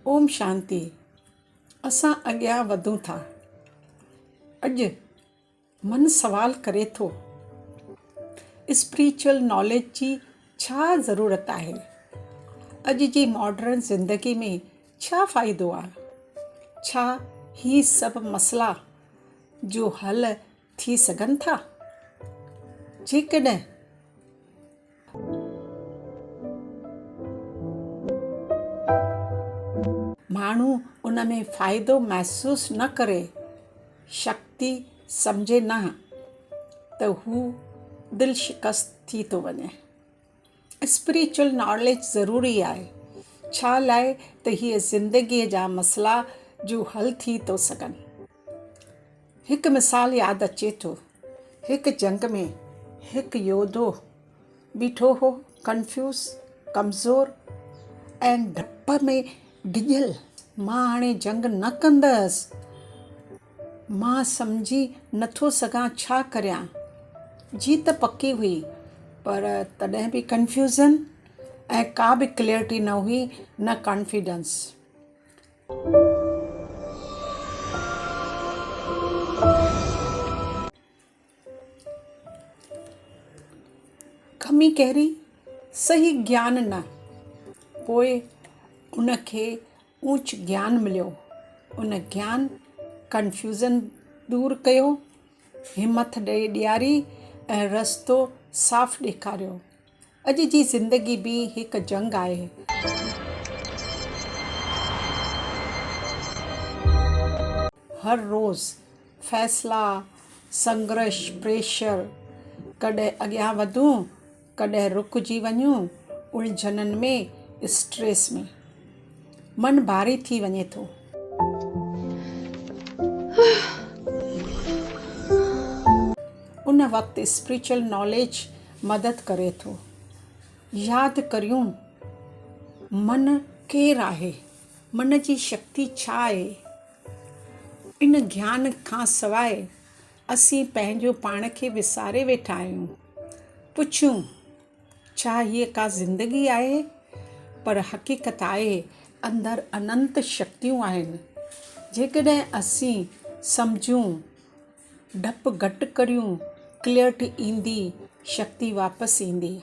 ओम शांति। असां अॻियां वधूं था। अॼु मन सवाल करे थो, स्पिरिचुअल नॉलेज जी छा ज़रूरत आहे? अॼु जी मॉडर्न ज़िंदगी में छा फ़ाइदो आहे? छा ही सभु मसला जो हल थी सघनि था? जेकॾहिं माण्हू उन में फ़ाइदो महसूसु न करे, शक्ति सम्झे न, त हू दिलि शिकस्त थी थो वञे। स्पिरिचुअल नॉलेज ज़रूरी आहे। छा लाइ? त हीअ ज़िंदगीअ जा मसला जो हल थी थो सघनि। हिकु मिसाल यादि अचे थो। हिकु जंग में हिकु योधो बीठो हो, कंफ्यूज़, कमज़ोर ऐं डप में डिॼियल। मां हाणे जंग न कंदसि, मां सम्झी नथो सघां छा करियां। जीत पकी हुई, पर तॾहिं बि कंफ्यूज़न ऐं का बि क्लैरिटी न हुई, न कॉन्फिडेंस। कमी कहिड़ी? सही ज्ञान न। पोइ उनखे ऊच ज्ञान मिलियो। उन ज्ञान कंफ्यूज़न दूरि कयो, हिमत ॾियारी ऐं रस्तो साफ़ ॾेखारियो। अॼु जी ज़िंदगी बि हिकु जंग आहे। हर रोज़ फ़ैसला, संघर्ष, प्रेशर। कॾहिं अॻियां वधूं, कॾहिं रुकिजी वञूं, उलझननि में, स्ट्रेस में। मन भारी थी वञे थो। उन वक़्तु स्पिरिचुअल नॉलेज मदद करे थो। यादि करियूं, मन केरु आहे? मन जी शक्ति छा आहे? इन ज्ञान खां सवाइ असीं पंहिंजो पाण खे विसारे वेठा आहियूं। पुछूं, छा हीअ का ज़िंदगी आहे? पर हक़ीक़त आहे, अंदरि अनंत शक्तियूं आहिनि। जेकॾहिं असीं सम्झूं, डपु घटि करियूं, क्लैरिटी ईंदी, शक्ति वापसि ईंदी।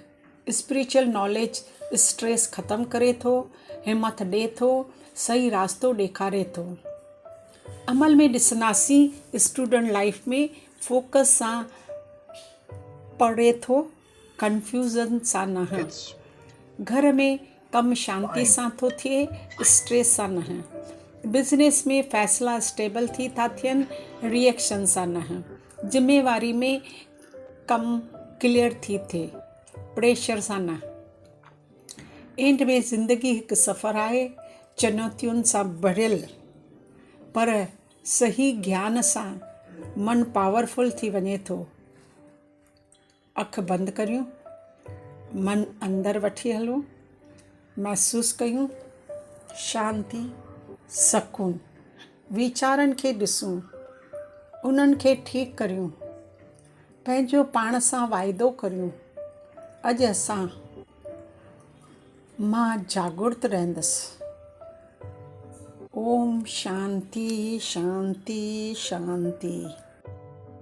स्पिरिचुअल नॉलेज स्ट्रेस ख़तमु करे थो, हिमत ॾिए थो, सही रास्तो ॾेखारे थो। अमल में ॾिसंदासीं, स्टूडेंट लाइफ में फोकस सां पढ़े थो, कंफ्यूज़न सां न। घर में कमु शांती सां थो थिए, स्ट्रेस सां न। बिज़नेस में फ़ैसिला स्टेबल थी था थियनि, रिएक्शन सां न। ज़िम्मेवारी में कमु क्लियर थी थिए, प्रेशर सां न। एंड में ज़िंदगी हिकु सफ़र आहे, चुनौतियुनि सां भरियल। पर सही ज्ञान सां मन पावरफुल थी वञे थो। अखि बंदि करियूं, मन अंदरि वठी हलूं, महसूसु कयूं शांती, सकून। वीचारनि खे ॾिसूं, उन्हनि खे ठीकु करियूं, पंहिंजो पाण सां वाइदो करियूं। अॼु मां जागृत रहंदसि। ओम शांति शांति शांति।